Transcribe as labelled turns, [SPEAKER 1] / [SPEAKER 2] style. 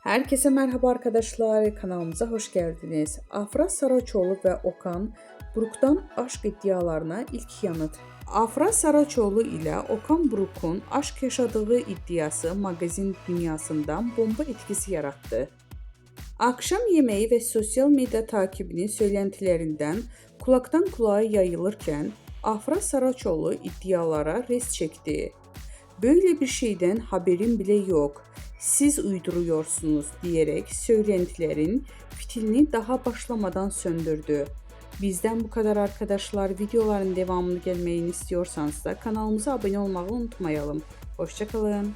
[SPEAKER 1] Herkese merhaba arkadaşlar, kanalımıza hoş geldiniz. Afra Saraçoğlu ve Okan Buruk'tan aşk iddialarına ilk yanıt. Afra Saraçoğlu ile Okan Buruk'un aşk yaşadığı iddiası magazin dünyasından bomba etkisi yarattı. Akşam yemeği ve sosyal medya takibinin söylentilerinden kulaktan kulağa yayılırken Afra Saraçoğlu iddialara res çekti. "Böyle bir şeyden haberim bile yok. Siz uyduruyorsunuz" diyerek söylentilerin fitilini daha başlamadan söndürdü. Bizden bu kadar arkadaşlar. Videoların devamını gelmesini istiyorsanız da kanalımıza abone olmayı unutmayalım. Hoşça kalın.